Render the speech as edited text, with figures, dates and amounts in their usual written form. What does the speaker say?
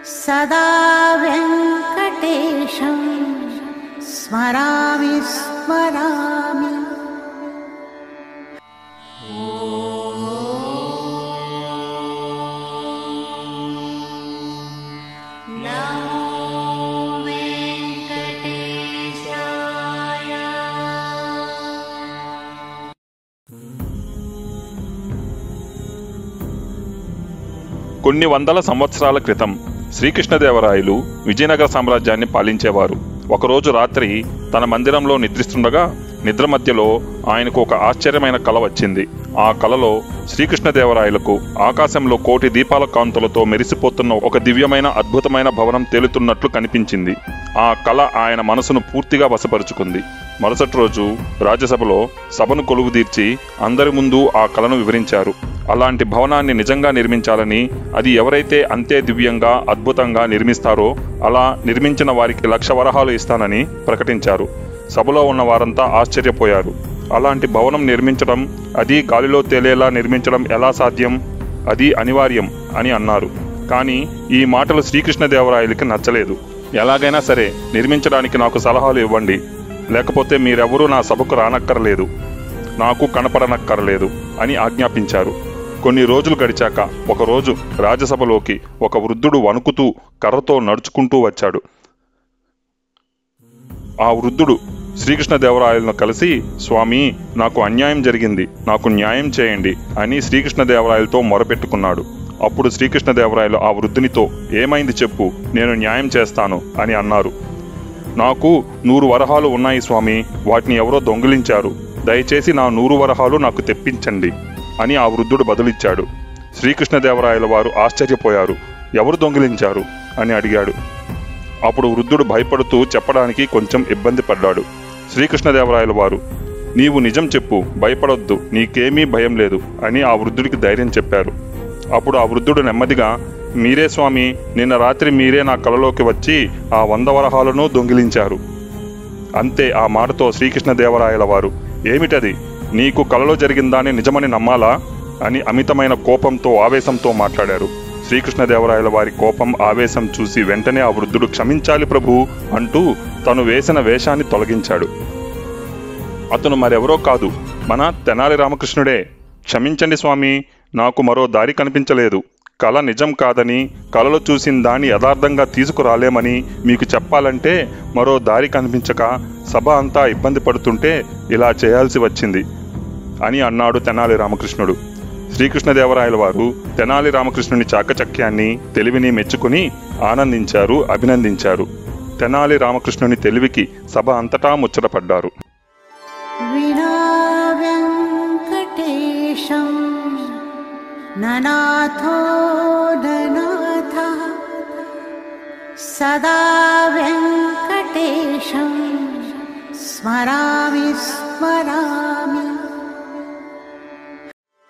सदा वेङ्कटेशं स्मरामि स्मरामि। కొన్ని వందల సంవత్సరాల క్రితం శ్రీకృష్ణదేవరాయలు విజయనగర సామ్రాజ్యాన్ని పాలించేవారు. ఒకరోజు రాత్రి తన మందిరంలో నిద్రిస్తుండగా నిద్ర మధ్యలో ఆయనకు ఒక ఆశ్చర్యమైన కల వచ్చింది. ఆ కలలో శ్రీకృష్ణదేవరాయలకు ఆకాశంలో కోటి దీపాల కాంతులతో మెరిసిపోతున్న ఒక దివ్యమైన అద్భుతమైన భవనం తేలుతున్నట్లు కనిపించింది. ఆ కల ఆయన మనసును పూర్తిగా వశపరుచుకుంది. మరుసటి రోజు రాజ్యసభలో సభను కొలువుదీర్చి అందరి ముందు ఆ కలను వివరించారు. అలాంటి భవనాన్ని నిజంగా నిర్మించాలని, అది ఎవరైతే అంతే దివ్యంగా అద్భుతంగా నిర్మిస్తారో అలా నిర్మించిన వారికి 1,00,000 వరహాలు ఇస్తానని ప్రకటించారు. సభలో ఉన్న వారంతా ఆశ్చర్యపోయారు. అలాంటి భవనం నిర్మించడం, అది గాలిలో తేలేలా నిర్మించడం ఎలా సాధ్యం? అది అనివార్యం అని అన్నారు. కానీ ఈ మాటలు శ్రీకృష్ణదేవరాయలకి నచ్చలేదు. ఎలాగైనా సరే నిర్మించడానికి నాకు సలహాలు ఇవ్వండి, లేకపోతే మీరెవరూ నా సభకు రానక్కర్లేదు, నాకు కనపడనక్కర్లేదు అని ఆజ్ఞాపించారు. కొన్ని రోజులు గడిచాక ఒకరోజు రాజ్యసభలోకి ఒక వృద్ధుడు వణుకుతూ కర్రతో నడుచుకుంటూ వచ్చాడు. ఆ వృద్ధుడు శ్రీకృష్ణదేవరాయలను కలిసి, స్వామి, నాకు అన్యాయం జరిగింది, నాకు న్యాయం చేయండి అని శ్రీకృష్ణదేవరాయలతో మొరపెట్టుకున్నాడు. అప్పుడు శ్రీకృష్ణదేవరాయలు ఆ వృద్ధునితో, ఏమైంది చెప్పు, నేను న్యాయం చేస్తాను అని అన్నారు. నాకు 100 వరహాలు ఉన్నాయి స్వామి, వాటిని ఎవరో దొంగిలించారు, దయచేసి నా 100 వరహాలు నాకు తెప్పించండి అని ఆ వృద్ధుడు బదులిచ్చాడు. శ్రీకృష్ణదేవరాయల వారు ఆశ్చర్యపోయారు. ఎవరు దొంగిలించారు అని అడిగాడు. అప్పుడు వృద్ధుడు భయపడుతూ చెప్పడానికి కొంచెం ఇబ్బంది పడ్డాడు. శ్రీకృష్ణదేవరాయల వారు, నీవు నిజం చెప్పు, భయపడొద్దు, నీకేమీ భయం లేదు అని ఆ వృద్ధుడికి ధైర్యం చెప్పారు. అప్పుడు ఆ వృద్ధుడు నెమ్మదిగా, మీరే స్వామి, నిన్న రాత్రి మీరే నా కలలోకి వచ్చి ఆ 100 వరహాలను దొంగిలించారు. అంతే. ఆ మాటతో శ్రీకృష్ణదేవరాయల వారు, ఏమిటది, నీకు కలలో జరిగిందాన్ని నిజమని నమ్మాలా అని అమితమైన కోపంతో ఆవేశంతో మాట్లాడారు. శ్రీకృష్ణదేవరాయల వారి కోపం ఆవేశం చూసి వెంటనే ఆ వృద్ధుడు, క్షమించాలి ప్రభు అంటూ తను వేసిన వేషాన్ని తొలగించాడు. అతను మరెవరో కాదు, మన తెనాలి రామకృష్ణుడే. క్షమించండి స్వామి, నాకు మరో దారి కనిపించలేదు. కల నిజం కాదని, కలలో చూసిన దాన్ని యథార్థంగా తీసుకురాలేమని మీకు చెప్పాలంటే మరో దారి కనిపించక సభ అంతా ఇబ్బంది పడుతుంటే ఇలా చేయాల్సి వచ్చింది అని అన్నాడు తెనాలి రామకృష్ణుడు. శ్రీకృష్ణదేవరాయల వారు తెనాలి రామకృష్ణుని చాకచక్యాన్ని, తెలివిని మెచ్చుకుని ఆనందించారు, అభినందించారు. తెనాలి రామకృష్ణుని తెలివికి సభ అంతటా ముచ్చటపడ్డారు. ननाथो ननाथः सदा वेङ्कटेशं स्मरामि स्मरामि।